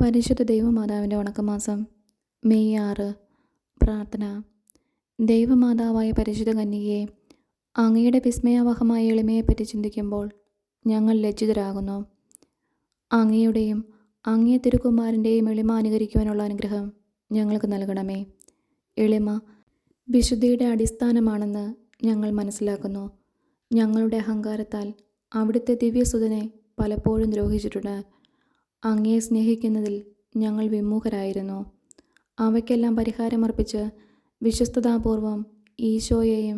പരിശുദ്ധ ദൈവമാതാവിൻ്റെ വണക്കമാസം മെയ് 6. പ്രാർത്ഥന. ദൈവമാതാവായ പരിശുദ്ധ കന്യകയെ, അങ്ങയുടെ വിസ്മയാവഹമായ എളിമയെപ്പറ്റി ചിന്തിക്കുമ്പോൾ ഞങ്ങൾ ലജ്ജിതരാകുന്നു. അങ്ങയുടെയും അങ്ങേ തിരുക്കുമാരൻ്റെയും എളിമ അനുകരിക്കുവാനുള്ള അനുഗ്രഹം ഞങ്ങൾക്ക് നൽകണമേ. എളിമ വിശുദ്ധിയുടെ അടിസ്ഥാനമാണെന്ന് ഞങ്ങൾ മനസ്സിലാക്കുന്നു. ഞങ്ങളുടെ അഹങ്കാരത്താൽ അവിടുത്തെ ദിവ്യസുതനെ പലപ്പോഴും ദ്രോഹിച്ചിട്ടുണ്ട്. അങ്ങയെ സ്നേഹിക്കുന്നതിൽ ഞങ്ങൾ വിമുഖരായിരുന്നു. അവയ്ക്കെല്ലാം പരിഹാരമർപ്പിച്ച് വിശ്വസ്തതാപൂർവം ഈശോയെയും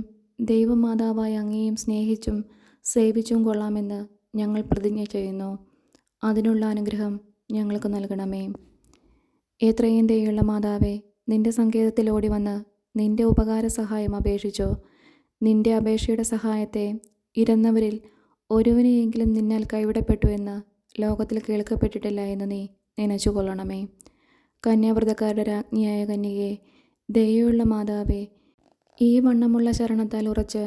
ദൈവമാതാവായ അങ്ങയെയും സ്നേഹിച്ചും സേവിച്ചും കൊള്ളാമെന്ന് ഞങ്ങൾ പ്രതിജ്ഞ ചെയ്യുന്നു. അതിനുള്ള അനുഗ്രഹം ഞങ്ങൾക്ക് നൽകണമേ. എത്രയും ദയുള്ള മാതാവേ, നിന്റെ സങ്കേതത്തിൽ ഓടി വന്ന് നിന്റെ ഉപകാര സഹായം അപേക്ഷിച്ചോ. നിന്റെ അപേക്ഷയുടെ സഹായത്തെ ഇരുന്നവരിൽ ഒരുവനെയെങ്കിലും നിന്നാൽ കൈവിടപ്പെട്ടു എന്ന് ലോകത്തിൽ കേൾക്കപ്പെട്ടിട്ടില്ല എന്ന് നീ നനച്ചുകൊള്ളണമേ. കന്യാവ്രതക്കാരുടെ രാജ്ഞിയായ കന്യകയെ, ദയയുള്ള മാതാവേ, ഈ വണ്ണമുള്ള ശരണത്താൽ ഉറച്ച്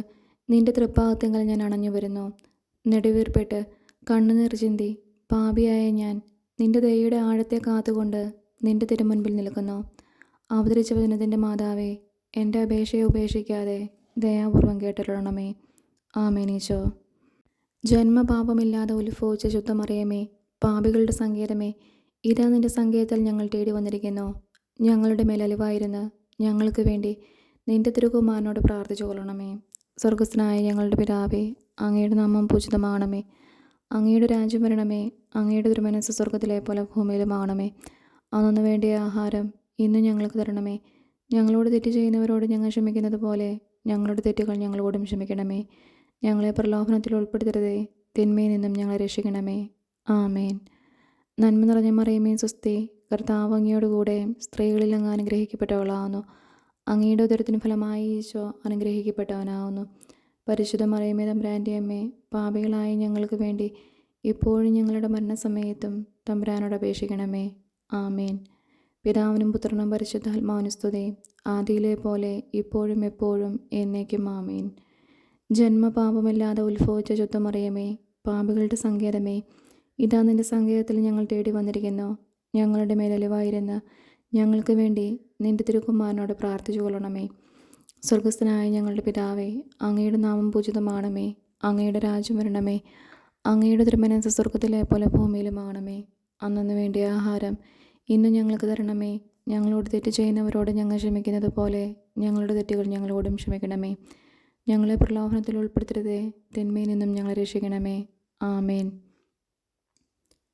നിന്റെ തൃപ്പാദത്തിങ്കൽ ഞാൻ അണഞ്ഞു വരുന്നു. നെടുവീർപ്പെട്ട് കണ്ണുനീർ ചിന്തി പാപിയായ ഞാൻ നിന്റെ ദയയുടെ ആഴത്തെ കാത്തുകൊണ്ട് നിന്റെ തിരുമുൻപിൽ നിൽക്കുന്നു. അവതരിച്ച വചനത്തിൻ്റെ മാതാവേ, എൻ്റെ അപേക്ഷയെ ഉപേക്ഷിക്കാതെ ദയാപൂർവം കേട്ടിരണമേ. ആമേനീശോ. ജന്മപാപമില്ലാതെ ഉത്ഭവിച്ച ശുദ്ധമറിയമേ, പാപികളുടെ സങ്കേതമേ, ഇതാ നിന്റെ സങ്കേതത്തിൽ ഞങ്ങൾ തേടി വന്നിരിക്കുന്നു. ഞങ്ങളുടെ മേൽ അലിവായിരുന്ന് ഞങ്ങൾക്ക് വേണ്ടി നിന്റെ തിരുകുമാരനോട് പ്രാർത്ഥിച്ചു കൊള്ളണമേ. സ്വർഗസ്ഥനായ ഞങ്ങളുടെ പിതാവേ, അങ്ങയുടെ നാമം പൂജിതമാകണമേ. അങ്ങയുടെ രാജ്യം വരണമേ. അങ്ങയുടെ തിരുമനസ്സ് സ്വർഗത്തിലെ പോലെ ഭൂമിയിലുമാകണമേ. അന്നു വേണ്ടിയ ആഹാരം ഇന്ന് ഞങ്ങൾക്ക് തരണമേ. ഞങ്ങളോട് തെറ്റ് ചെയ്യുന്നവരോട് ഞങ്ങൾ ക്ഷമിക്കുന്നത് പോലെ ഞങ്ങളുടെ തെറ്റുകൾ ഞങ്ങളോടും ക്ഷമിക്കണമേ. ഞങ്ങളെ പ്രലോഭനത്തിൽ ഉൾപ്പെടുത്തരുതേ, തിന്മയിൽ നിന്നും ഞങ്ങളെ രക്ഷിക്കണമേ. ആമേൻ. നന്മ നിറഞ്ഞ മറിയമേ, സ്വസ്തി, കർത്താവ് അങ്ങയോടുകൂടെ സ്ത്രീകളിൽ അങ്ങ് അനുഗ്രഹിക്കപ്പെട്ടവളാവുന്നു. അങ്ങയുടെ ഉദരത്തിന് ഫലമായി ഈശോ അനുഗ്രഹിക്കപ്പെട്ടവനാവുന്നു. പരിശുദ്ധ മറിയമേ, തമ്പുരാൻ്റെ അമ്മേ, പാപികളായ ഞങ്ങൾക്ക് വേണ്ടി ഇപ്പോഴും ഞങ്ങളുടെ മരണസമയത്തും തമ്പുരാനോട് അപേക്ഷിക്കണമേ. ആമേൻ. പിതാവിനും പുത്രനും പരിശുദ്ധാത്മാവിനും സ്തുതി, ആദിയിലെ പോലെ ഇപ്പോഴും എപ്പോഴും എന്നേക്കും. ആമേൻ. ജന്മപാപമില്ലാതെ ഉത്ഭവിച്ച ശുദ്ധമറിയമേ, പാപികളുടെ സങ്കേതമേ, ഇതാ നിന്റെ സങ്കേതത്തിൽ ഞങ്ങൾ തേടി വന്നിരിക്കുന്നു. ഞങ്ങളുടെ മേലലിവായിരുന്ന് ഞങ്ങൾക്ക് വേണ്ടി നിന്റെ തിരുക്കുമാരനോട് പ്രാർത്ഥിച്ചു കൊള്ളണമേ. സ്വർഗസ്ഥനായ ഞങ്ങളുടെ പിതാവേ, അങ്ങയുടെ നാമം പൂജിതമാണമേ. അങ്ങയുടെ രാജ്യം വരണമേ. അങ്ങയുടെ തിരുമനസ്സ് സ്വർഗത്തിലെ പോലെ ഭൂമിയിലുമാകണമേ. അന്നു വേണ്ടിയ ആഹാരം ഇന്ന് ഞങ്ങൾക്ക് തരണമേ. ഞങ്ങളോട് തെറ്റ് ചെയ്യുന്നവരോട് ഞങ്ങൾ ക്ഷമിക്കുന്നത് പോലെ ഞങ്ങളുടെ തെറ്റുകൾ ഞങ്ങളോടും ക്ഷമിക്കണമേ. ഞങ്ങളെ പ്രലോഭനത്തിൽ ഉൾപ്പെടുത്തരുതേ, തിന്മയിൽ നിന്നും ഞങ്ങളെ രക്ഷിക്കണമേ. ആമേൻ.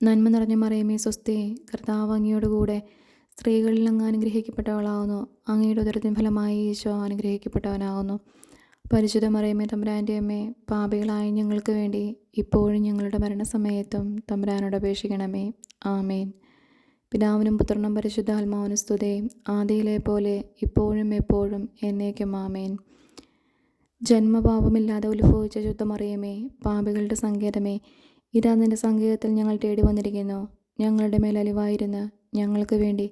നന്മ നിറഞ്ഞ മറിയമേ, സ്വസ്തി, കർത്താവ് അങ്ങയോടുകൂടെ സ്ത്രീകളിൽ അങ്ങ് അനുഗ്രഹിക്കപ്പെട്ടവളാവുന്നു. അങ്ങയുടെ ഉദരത്തിൻ ഫലമായി ഈശോ അനുഗ്രഹിക്കപ്പെട്ടവനാവുന്നു. പരിശുദ്ധ മറിയമേ, തമ്പുരാൻ്റെ അമ്മേ, പാപികളായ ഞങ്ങൾക്ക് വേണ്ടി ഇപ്പോഴും ഞങ്ങളുടെ മരണസമയത്തും തമ്പുരാനോട് അപേക്ഷിക്കണമേ. ആമേൻ. പിതാവിനും പുത്രനും പരിശുദ്ധാത്മാവിനും സ്തുതി, ആദിയിലെ പോലെ ഇപ്പോഴും എപ്പോഴും എന്നേക്കും. ആമേൻ. ജന്മപാപമില്ലാതെ ഉത്ഭവിച്ച ശുദ്ധമറിയമേ, പാപികളുടെ സങ്കേതമേ, ഇതാ നിന്റെ സങ്കേതത്തിൽ ഞങ്ങൾ തേടി വന്നിരിക്കുന്നു. ഞങ്ങളുടെ മേൽ അലിവായിരുന്ന് ഞങ്ങൾക്ക് വേണ്ടി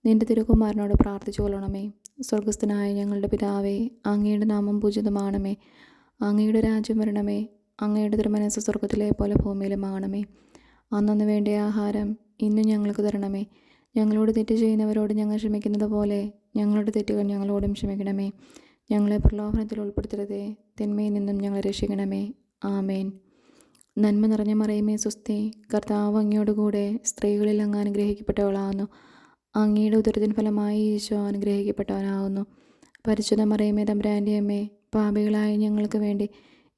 നിന്റെ തിരുക്കുമാരനോട് പ്രാർത്ഥിച്ചു കൊള്ളണമേ. സ്വർഗസ്ഥനായ ഞങ്ങളുടെ പിതാവേ, അങ്ങയുടെ നാമം പൂജിതമാകണമേ. അങ്ങയുടെ രാജ്യം വരണമേ. അങ്ങയുടെ തിരുമനസ്സ് സ്വർഗത്തിലെ പോലെ ഭൂമിയിലുമാകണമേ. അന്നു വേണ്ടിയ ആഹാരം ഇന്ന് ഞങ്ങൾക്ക് തരണമേ. ഞങ്ങളോട് തെറ്റ് ചെയ്യുന്നവരോട് ഞങ്ങൾ ക്ഷമിക്കുന്നത് പോലെ ഞങ്ങളുടെ തെറ്റുകൾ ഞങ്ങളോടും ക്ഷമിക്കണമേ. ഞങ്ങളെ പ്രലോഭനത്തിൽ ഉൾപ്പെടുത്തരുതേ, തിന്മയിൽ നിന്നും ഞങ്ങളെ രക്ഷിക്കണമേ. ആമേൻ. നന്മ നിറഞ്ഞ മറിയമേ, സ്വസ്തി, കർത്താവ് അങ്ങയോടുകൂടെ സ്ത്രീകളിൽ അങ്ങ് അനുഗ്രഹിക്കപ്പെട്ടവളാവുന്നു. അങ്ങയുടെ ഉദരത്തിൻ ഫലമായി ഈശോ അനുഗ്രഹിക്കപ്പെട്ടവനാവുന്നു. പരിശുദ്ധ മറിയമേ, തമ്പുരാൻ്റെ അമ്മേ, പാപികളായ ഞങ്ങൾക്ക് വേണ്ടി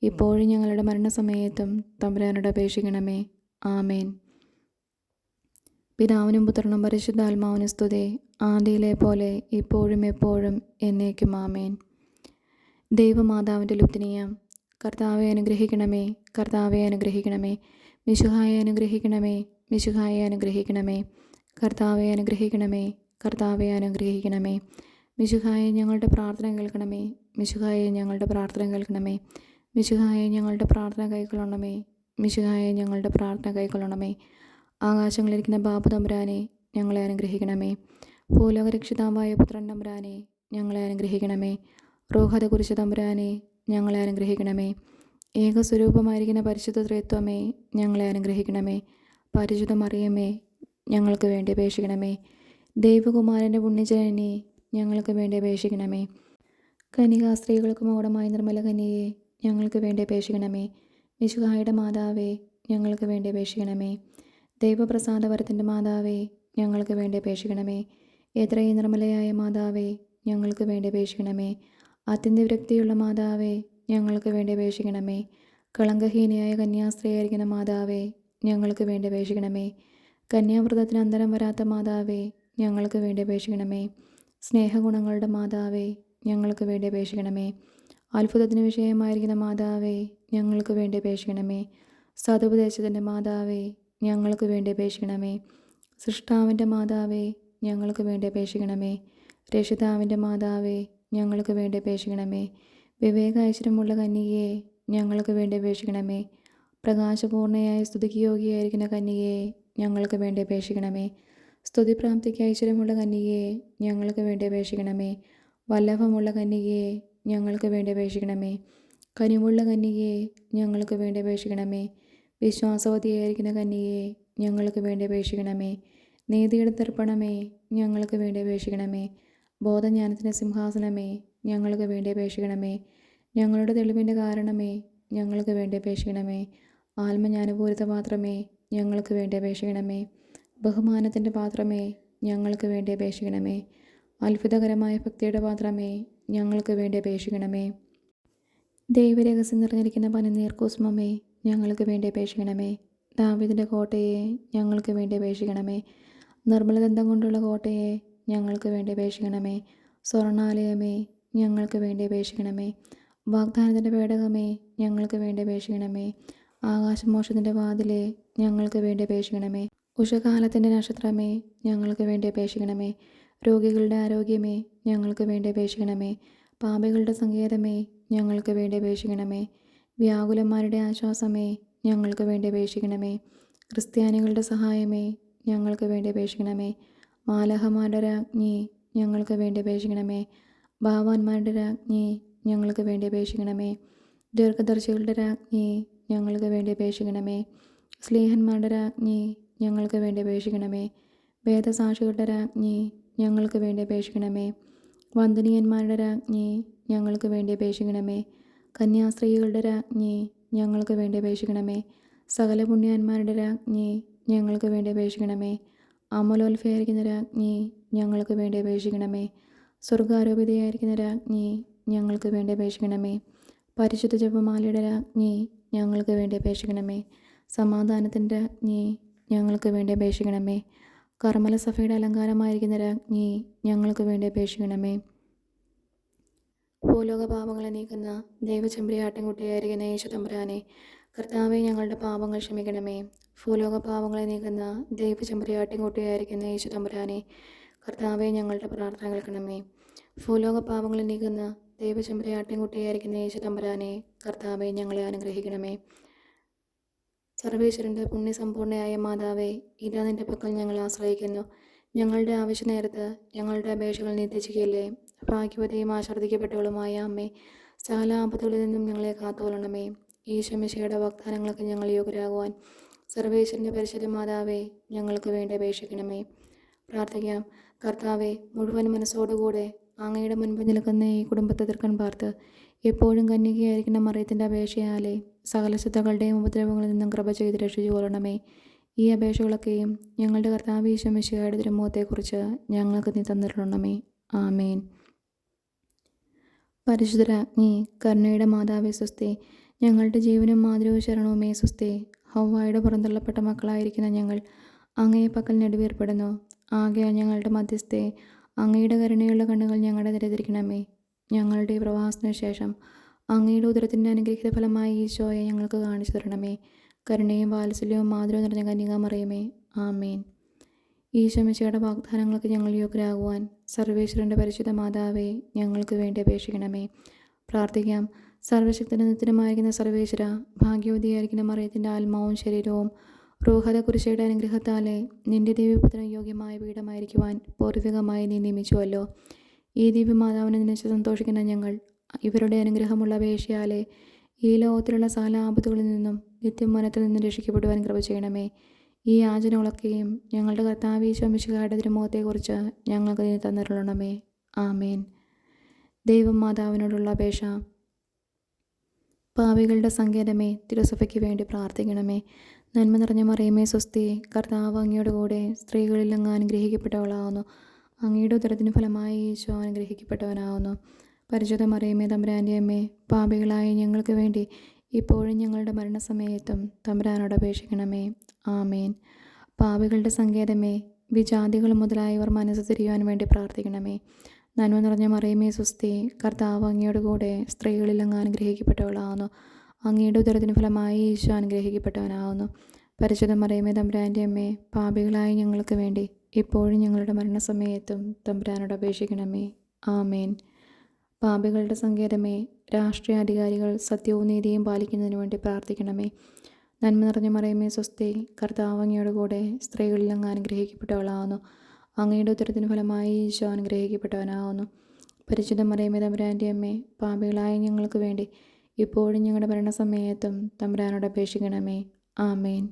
ഇപ്പോഴും ഞങ്ങളുടെ മരണസമയത്തും തമ്പുരാനോട് അപേക്ഷിക്കണമേ. ആമേൻ. പിതാവിനും പുത്രനും പരിശുദ്ധാത്മാവിനും സ്തുതി, ആദിയിലെ പോലെ ഇപ്പോഴും എപ്പോഴും എന്നേക്കും. ആമേൻ. ദൈവമാതാവിൻ്റെ ലുത്തിനിയ. കർത്താവെ അനുഗ്രഹിക്കണമേ. കർത്താവെ അനുഗ്രഹിക്കണമേ. മിശുഹായെ അനുഗ്രഹിക്കണമേ. മിശുഹായെ അനുഗ്രഹിക്കണമേ. കർത്താവെ അനുഗ്രഹിക്കണമേ. കർത്താവെ അനുഗ്രഹിക്കണമേ. മിശുഹായെ ഞങ്ങളുടെ പ്രാർത്ഥന കേൾക്കണമേ. മിശുഹായെ ഞങ്ങളുടെ പ്രാർത്ഥന കേൾക്കണമേ. മിശുഹായെ ഞങ്ങളുടെ പ്രാർത്ഥന കൈക്കൊള്ളണമേ. മിശുഹായെ ഞങ്ങളുടെ പ്രാർത്ഥന കൈക്കൊള്ളണമേ. ആകാശങ്ങളിലിരിക്കുന്ന ബാബു തമ്പുരാനെ, ഞങ്ങളെ അനുഗ്രഹിക്കണമേ. ഭൂലോകരക്ഷിതാവായ പുത്രൻ തമ്പുരാനെ, ഞങ്ങളെ അനുഗ്രഹിക്കണമേ. റോഹത കുരിശ തമ്പുരാനെ, ഞങ്ങളെ അനുഗ്രഹിക്കണമേ. ഏകസ്വരൂപമായിരിക്കുന്ന പരിശുദ്ധ ത്രിത്വമേ, ഞങ്ങളെ അനുഗ്രഹിക്കണമേ. പരിശുദ്ധ മറിയമേ, ഞങ്ങൾക്ക് വേണ്ടി അപേക്ഷിക്കണമേ. ദൈവകുമാരൻ്റെ പുണ്യജനനി, ഞങ്ങൾക്ക് വേണ്ടി അപേക്ഷിക്കണമേ. കന്യകാസ്ത്രീകൾക്ക് മകുടമായ നിർമ്മല കന്യകയെ, ഞങ്ങൾക്ക് വേണ്ടി അപേക്ഷിക്കണമേ. മിശിഹായുടെ മാതാവേ, ഞങ്ങൾക്ക് വേണ്ടി അപേക്ഷിക്കണമേ. ദൈവപ്രസാദവരത്തിൻ്റെ മാതാവേ, ഞങ്ങൾക്ക് വേണ്ടി അപേക്ഷിക്കണമേ. എത്രയും നിർമ്മലയായ മാതാവേ, ഞങ്ങൾക്ക് വേണ്ടി അപേക്ഷിക്കണമേ. അത്യന്തവിരക്തിയുള്ള മാതാവേ, ഞങ്ങൾക്ക് വേണ്ടി അപേക്ഷിക്കണമേ. കളങ്കഹീനയായ കന്യാസ്ത്രീയായിരിക്കുന്ന മാതാവേ, ഞങ്ങൾക്ക് വേണ്ടി അപേക്ഷിക്കണമേ. കന്യാവ്രതത്തിന് അന്തരം വരാത്ത മാതാവേ, ഞങ്ങൾക്ക് വേണ്ടി അപേക്ഷിക്കണമേ. സ്നേഹഗുണങ്ങളുടെ മാതാവേ, ഞങ്ങൾക്ക് വേണ്ടി അപേക്ഷിക്കണമേ. അത്ഭുതത്തിന് വിഷയമായിരിക്കുന്ന മാതാവേ, ഞങ്ങൾക്ക് വേണ്ടി അപേക്ഷിക്കണമേ. സതുപദേശത്തിൻ്റെ മാതാവേ, ഞങ്ങൾക്ക് വേണ്ടി അപേക്ഷിക്കണമേ. സൃഷ്ടാവിൻ്റെ മാതാവേ, ഞങ്ങൾക്ക് വേണ്ടി അപേക്ഷിക്കണമേ. രക്ഷിതാവിൻ്റെ മാതാവേ, ഞങ്ങൾക്ക് വേണ്ടി അപേക്ഷിക്കണമേ. വിവേക ഐശ്വര്യമുള്ള കന്യകയെ, ഞങ്ങൾക്ക് വേണ്ടി അപേക്ഷിക്കണമേ. പ്രകാശപൂർണയായ സ്തുതിക്ക് യോഗ്യയായിരിക്കുന്ന കന്യകയെ, ഞങ്ങൾക്ക് വേണ്ടി അപേക്ഷിക്കണമേ. സ്തുതിപ്രാപ്തിക്ക് ഐശ്വര്യമുള്ള കന്യകയെ, ഞങ്ങൾക്ക് വേണ്ടി അപേക്ഷിക്കണമേ. വല്ലഭമുള്ള കന്യകയെ, ഞങ്ങൾക്ക് വേണ്ടി അപേക്ഷിക്കണമേ. കനിവുള്ള കന്യകയെ, ഞങ്ങൾക്ക് വേണ്ടി അപേക്ഷിക്കണമേ. വിശ്വാസവതിയായിരിക്കുന്ന കന്യകയെ, ഞങ്ങൾക്ക് വേണ്ടി അപേക്ഷിക്കണമേ. നീതിയുടെ തർപ്പണമേ, ഞങ്ങൾക്ക് വേണ്ടി അപേക്ഷിക്കണമേ. ബോധജ്ഞാനത്തിൻ്റെ സിംഹാസനമേ, ഞങ്ങൾക്ക് വേണ്ടി അപേക്ഷിക്കണമേ. ഞങ്ങളുടെ തെളിവിൻ്റെ കാരണമേ, ഞങ്ങൾക്ക് വേണ്ടി അപേക്ഷിക്കണമേ. ആത്മജ്ഞാനപൂരിത പാത്രമേ, ഞങ്ങൾക്ക് വേണ്ടി അപേക്ഷിക്കണമേ. ബഹുമാനത്തിൻ്റെ പാത്രമേ, ഞങ്ങൾക്ക് വേണ്ടി അപേക്ഷിക്കണമേ. അത്ഭുതകരമായ ഭക്തിയുടെ പാത്രമേ, ഞങ്ങൾക്ക് വേണ്ടി അപേക്ഷിക്കണമേ. ദൈവരഹസ്യം നിറഞ്ഞിരിക്കുന്ന പനിനീർക്കുസുമമേ, ഞങ്ങൾക്ക് വേണ്ടി അപേക്ഷിക്കണമേ. ദാവീദിൻ്റെ കോട്ടയെ, ഞങ്ങൾക്ക് വേണ്ടി അപേക്ഷിക്കണമേ. നിർമ്മലദന്തം കൊണ്ടുള്ള കോട്ടയെ, ഞങ്ങൾക്ക് വേണ്ടി അപേക്ഷിക്കണമേ. സ്വർണ്ണാലയമേ, ഞങ്ങൾക്ക് വേണ്ടി അപേക്ഷിക്കണമേ. വാഗ്ദാനത്തിൻ്റെ പേടകമേ, ഞങ്ങൾക്ക് വേണ്ടി അപേക്ഷിക്കണമേ. ആകാശമോക്ഷത്തിൻ്റെ വാതിലെ, ഞങ്ങൾക്ക് വേണ്ടി അപേക്ഷിക്കണമേ. ഉഷകാലത്തിൻ്റെ നക്ഷത്രമേ, ഞങ്ങൾക്ക് വേണ്ടി അപേക്ഷിക്കണമേ. രോഗികളുടെ ആരോഗ്യമേ, ഞങ്ങൾക്ക് വേണ്ടി അപേക്ഷിക്കണമേ. പാപികളുടെ സങ്കേതമേ, ഞങ്ങൾക്ക് വേണ്ടി അപേക്ഷിക്കണമേ. വ്യാകുലന്മാരുടെ ആശ്വാസമേ, ഞങ്ങൾക്ക് വേണ്ടി അപേക്ഷിക്കണമേ. ക്രിസ്ത്യാനികളുടെ സഹായമേ, ഞങ്ങൾക്ക് വേണ്ടി അപേക്ഷിക്കണമേ. മാലാഖമാരുടെ രാജ്ഞി, ഞങ്ങൾക്ക് വേണ്ടി അപേക്ഷിക്കണമേ. ഭാവാന്മാരുടെ രാജ്ഞി, ഞങ്ങൾക്ക് വേണ്ടി അപേക്ഷിക്കണമേ. ദീർഘദർശികളുടെ രാജ്ഞി, ഞങ്ങൾക്ക് വേണ്ടി അപേക്ഷിക്കണമേ. സ്ലീഹന്മാരുടെ രാജ്ഞി, ഞങ്ങൾക്ക് വേണ്ടി അപേക്ഷിക്കണമേ. വേദസാക്ഷികളുടെ രാജ്ഞി, ഞങ്ങൾക്ക് വേണ്ടി അപേക്ഷിക്കണമേ. വന്ദനീയന്മാരുടെ രാജ്ഞി, ഞങ്ങൾക്ക് വേണ്ടി അപേക്ഷിക്കണമേ. കന്യാസ്ത്രീകളുടെ രാജ്ഞി, ഞങ്ങൾക്ക് വേണ്ടി അപേക്ഷിക്കണമേ. സകല പുണ്യാന്മാരുടെ രാജ്ഞി, ഞങ്ങൾക്ക് വേണ്ടി അപേക്ഷിക്കണമേ. അമലോത്ഭയായിരിക്കുന്ന രാജ്ഞി, ഞങ്ങൾക്ക് വേണ്ടി അപേക്ഷിക്കണമേ. സ്വർഗാരോപിതയായിരിക്കുന്ന രാജ്ഞി, ഞങ്ങൾക്ക് വേണ്ടി അപേക്ഷിക്കണമേ. പരിശുദ്ധ ജപമാലയുടെ രാജ്ഞി, ഞങ്ങൾക്ക് വേണ്ടി അപേക്ഷിക്കണമേ. സമാധാനത്തിൻ്റെ രാജ്ഞി, ഞങ്ങൾക്ക് വേണ്ടി അപേക്ഷിക്കണമേ. കർമ്മല സഭയുടെ അലങ്കാരമായിരിക്കുന്ന രാജ്ഞി, ഞങ്ങൾക്ക് വേണ്ടി അപേക്ഷിക്കണമേ. ഭൂലോക പാപങ്ങളെ നീക്കുന്ന ദൈവചെമ്പരിയാട്ടിൻകുട്ടിയായിരിക്കുന്ന യേശുതമ്പുരാനെ, കർത്താവെ, ഞങ്ങളുടെ പാപങ്ങൾ ക്ഷമിക്കണമേ. ഭൂലോക പാപങ്ങളെ നീക്കുന്ന ദൈവചെമ്പരിയാട്ടിൻകുട്ടിയായിരിക്കുന്ന യേശുതമ്പുരാനെ, കർത്താവെ, ഞങ്ങളുടെ പ്രാർത്ഥന കേൾക്കണമേ. ഭൂലോക പാപങ്ങളെ നീക്കുന്ന ദൈവചെമ്പരിയാട്ടിൻകുട്ടിയായിരിക്കുന്ന യേശുതമ്പുരാനെ, കർത്താവെ, ഞങ്ങളെ അനുഗ്രഹിക്കണമേ. സർവേശ്വരൻ്റെ പുണ്യസമ്പൂർണയായ മാതാവേ, ഇതാ നിൻ്റെ പക്കൽ ഞങ്ങൾ ആശ്രയിക്കുന്നു. ഞങ്ങളുടെ ആവശ്യ നേരത്ത് ഞങ്ങളുടെ അപേക്ഷകൾ നിത്യച്ചിക്കല്ലേ. ഭാഗ്യവതിയും ആശ്രദിക്കപ്പെട്ടവളുമായ അമ്മേ, സകല ആപത്തുകളിൽ നിന്നും ഞങ്ങളെ കാത്തുകൊള്ളണമേ. ഈശോമിശിഹായുടെ വാഗ്ദാനങ്ങൾക്ക് ഞങ്ങൾ യോഗ്യരാകുവാൻ സർവേശ്വരൻ്റെ പരിശുദ്ധ മാതാവേ, ഞങ്ങൾക്ക് വേണ്ടി അപേക്ഷിക്കണമേ. പ്രാർത്ഥിക്കാം. കർത്താവെ, മുഴുവൻ മനസ്സോടുകൂടെ അങ്ങയുടെ മുൻപിൽ നിൽക്കുന്ന ഈ കുടുംബത്തെ തീർക്കാൻ പാർത്ത് എപ്പോഴും കന്യകയായിരിക്കുന്ന മറിയത്തിൻ്റെ അപേക്ഷയാലെ സകല ശുദ്ധകളുടെയും ഉപദ്രവങ്ങളിൽ നിന്നും കൃപ ചെയ്ത് രക്ഷിച്ചു കൊള്ളണമേ. ഈ അപേക്ഷകളൊക്കെയും ഞങ്ങളുടെ കർത്താവ് ഈശോ മിശിഹായുടെ തിരുമുഖത്തെക്കുറിച്ച് ഞങ്ങൾക്ക് നീ തന്നിട്ടുള്ളണമേ. ആമേൻ. പരിശുദ്ധരാജ്ഞി, കരുണയുടെ മാതാവേ സ്വസ്തി. ഞങ്ങളുടെ ജീവനും മാതൃവും ശരണവുമേ സ്വസ്തി. ഹവ്വായുടെ പുറന്തള്ളപ്പെട്ട മക്കളായിരിക്കുന്ന ഞങ്ങൾ അങ്ങയെ പക്കൽ നെടുവീർപ്പെടുന്നു. ആകയാൽ ഞങ്ങളുടെ മധ്യസ്ഥെ, അങ്ങയുടെ കരുണയുള്ള കണ്ണുകൾ ഞങ്ങളുടെ നിരതിരിക്കണമേ. ഞങ്ങളുടെ പ്രവാസത്തിന് ശേഷം അങ്ങയുടെ ഉദരത്തിൻ്റെ അനുഗ്രഹീത ഫലമായ ഈശോയെ ഞങ്ങൾക്ക് കാണിച്ചു തരണമേ. കരുണയും വാത്സല്യവും മാതൃവും നിറഞ്ഞ കന്യകാമറിയമേ, ആമേൻ. ഈശോമിശിഹായുടെ വാഗ്ദാനങ്ങൾക്ക് ഞങ്ങൾ യോഗ്യരാകുവാൻ സർവേശ്വരൻ്റെ പരിശുദ്ധ മാതാവേ, ഞങ്ങൾക്ക് വേണ്ടി അപേക്ഷിക്കണമേ. പ്രാർത്ഥിക്കാം. സർവശക്തനും നിത്യനുമായിരിക്കുന്ന സർവേശ്വര, ഭാഗ്യവതിയായിരിക്കുന്ന മറിയത്തിൻ്റെ ആത്മാവും ശരീരവും റൂഹത കുരിശയുടെ അനുഗ്രഹത്താലെ നിന്റെ ദിവ്യപുത്രന് യോഗ്യമായ പീഠമായിരിക്കുവാൻ പൂർവികമായി നീ നിയമിച്ചുവല്ലോ. ഈ ദിവ്യമാതാവിനെ നിനച്ച് സന്തോഷിക്കുന്ന ഞങ്ങൾ ഇവരുടെ അനുഗ്രഹമുള്ള അപേക്ഷയാലെ ഈ ലോകത്തിലുള്ള സകല ആപത്തുകളിൽ നിന്നും നിത്യം മരണത്തിൽ നിന്നും രക്ഷിക്കപ്പെടുവാൻ കൃപ ചെയ്യണമേ. ഈ യാചനകളൊക്കെയും ഞങ്ങളുടെ കർത്താവ് ഈശോ മിശിഹായുടെ തിരുമുഖത്തെക്കുറിച്ച് ഞങ്ങൾക്ക് നീ തന്നിരുളണമേ. ആമേൻ. ദൈവം മാതാവിനോടുള്ള അപേക്ഷ. പാപികളുടെ സങ്കേതമേ, തിരുസഭയ്ക്ക് വേണ്ടി പ്രാർത്ഥിക്കണമേ. നന്മ നിറഞ്ഞ മറിയമേ സ്വസ്തി, കർത്താവ് അങ്ങയുടെ കൂടെ സ്ത്രീകളിൽ അങ്ങ് അനുഗ്രഹിക്കപ്പെട്ടവളാവുന്നു. അങ്ങയുടെ ഉദരത്തിന് ഫലമായി ഈശോ അനുഗ്രഹിക്കപ്പെട്ടവനാവുന്നു. പരിശുദ്ധ മറിയമേ തമ്പുരാൻ്റെ അമ്മേ, പാപികളായ ഞങ്ങൾക്ക് വേണ്ടി ഇപ്പോഴും ഞങ്ങളുടെ മരണസമയത്തും തമ്പുരാനോട് അപേക്ഷിക്കണമേ. ആമേൻ. പാപികളുടെ സങ്കേതമേ, വിജാതികൾ മുതലായവർ മനസ്സ് തിരിയുവാൻ വേണ്ടി പ്രാർത്ഥിക്കണമേ. നന്മ നിറഞ്ഞ മറിയമേ സ്വസ്തി, കർത്താവ് അങ്ങയുടെ കൂടെ സ്ത്രീകളിൽ അങ്ങ് അനുഗ്രഹിക്കപ്പെട്ടവളാവുന്നു. അങ്ങയുടെ ഉദരത്തിന് ഫലമായി ഈശോ അനുഗ്രഹിക്കപ്പെട്ടവനാവുന്നു. പരിശുദ്ധ മറിയമേ തമ്പുരാൻ്റെ അമ്മേ, പാപികളായ ഞങ്ങൾക്ക് വേണ്ടി ഇപ്പോഴും ഞങ്ങളുടെ മരണസമയത്തും തമ്പുരാനോട് അപേക്ഷിക്കണമേ. ആമേൻ. പാപികളുടെ സങ്കേതമേ, രാഷ്ട്രീയ അധികാരികൾ സത്യവും നീതിയും പാലിക്കുന്നതിന് വേണ്ടി പ്രാർത്ഥിക്കണമേ. നന്മ നിറഞ്ഞ മറിയമേ സ്വസ്തി, കർത്താവ് അങ്ങയുടെ കൂടെ സ്ത്രീകളിൽ അങ്ങ് അനുഗ്രഹിക്കപ്പെട്ടവളാവുന്നു. അങ്ങയുടെ ഉദരത്തിന് ഫലമായി ഈശോ അനുഗ്രഹിക്കപ്പെട്ടവനാവുന്നു. പരിശുദ്ധ മറിയമേ തമ്പുരാൻ്റെ അമ്മേ, പാപികളായ ഞങ്ങൾക്ക് വേണ്ടി ഇപ്പോഴും ഞങ്ങളുടെ മരണസമയത്തും തമ്പുരാനോട് അപേക്ഷിക്കണമേ. ആമേൻ.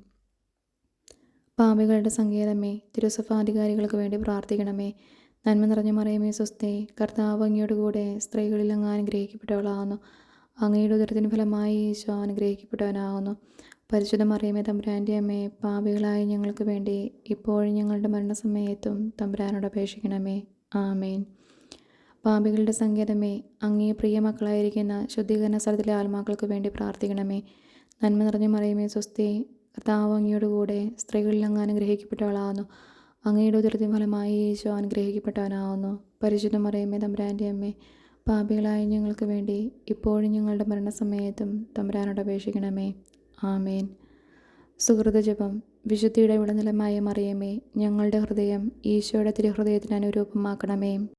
പാപികളുടെ സങ്കേതമേ, തിരുസഭാധികാരികൾക്ക് വേണ്ടി പ്രാർത്ഥിക്കണമേ. നന്മ നിറഞ്ഞ മറിയമേ സ്വസ്തി, കർത്താവ് അങ്ങയുടെ കൂടെ സ്ത്രീകളിൽ അങ്ങ് അനുഗ്രഹിക്കപ്പെട്ടവളാവുന്നു. അങ്ങയുടെ ഉദരത്തിന് ഫലമായി ഈശോ അനുഗ്രഹിക്കപ്പെട്ടവനാവുന്നു. പരിശുദ്ധ മറിയമേ തമ്പുരാൻ്റെ അമ്മേ, പാപികളായ ഞങ്ങൾക്ക് വേണ്ടി ഇപ്പോഴും ഞങ്ങളുടെ മരണസമയത്തും തമ്പുരാനോട് അപേക്ഷിക്കണമേ. ആമേൻ. പാപികളുടെ സങ്കേതമേ, അങ്ങേ പ്രിയ മക്കളായിരിക്കുന്ന ശുദ്ധീകരണ സ്ഥലത്തിലെ ആത്മാക്കൾക്ക് വേണ്ടി പ്രാർത്ഥിക്കണമേ. നന്മ നിറഞ്ഞ മറിയമേ സ്വസ്തി, കർത്താവ് അങ്ങയുടെ കൂടെ സ്ത്രീകളിൽ അങ്ങ് അനുഗ്രഹിക്കപ്പെട്ടവളാവുന്നു. അങ്ങയുടെ ഉദരത്തിന് ഫലമായി ഈശോ അനുഗ്രഹിക്കപ്പെട്ടവനാവുന്നു. പരിശുദ്ധ മറിയമേ തമ്പുരാൻ്റെ അമ്മേ, പാപികളായ ഞങ്ങൾക്ക് വേണ്ടി ഇപ്പോഴും ഞങ്ങളുടെ മരണസമയത്തും തമ്പുരാനോട് അപേക്ഷിക്കണമേ. ആമേൻ. സുഹൃതജപം. വിശുദ്ധിയുടെ വിളനിലമായ മറിയമേ, ഞങ്ങളുടെ ഹൃദയം ഈശോയുടെ തിരുഹൃദയത്തിന് അനുരൂപമാക്കണമേ.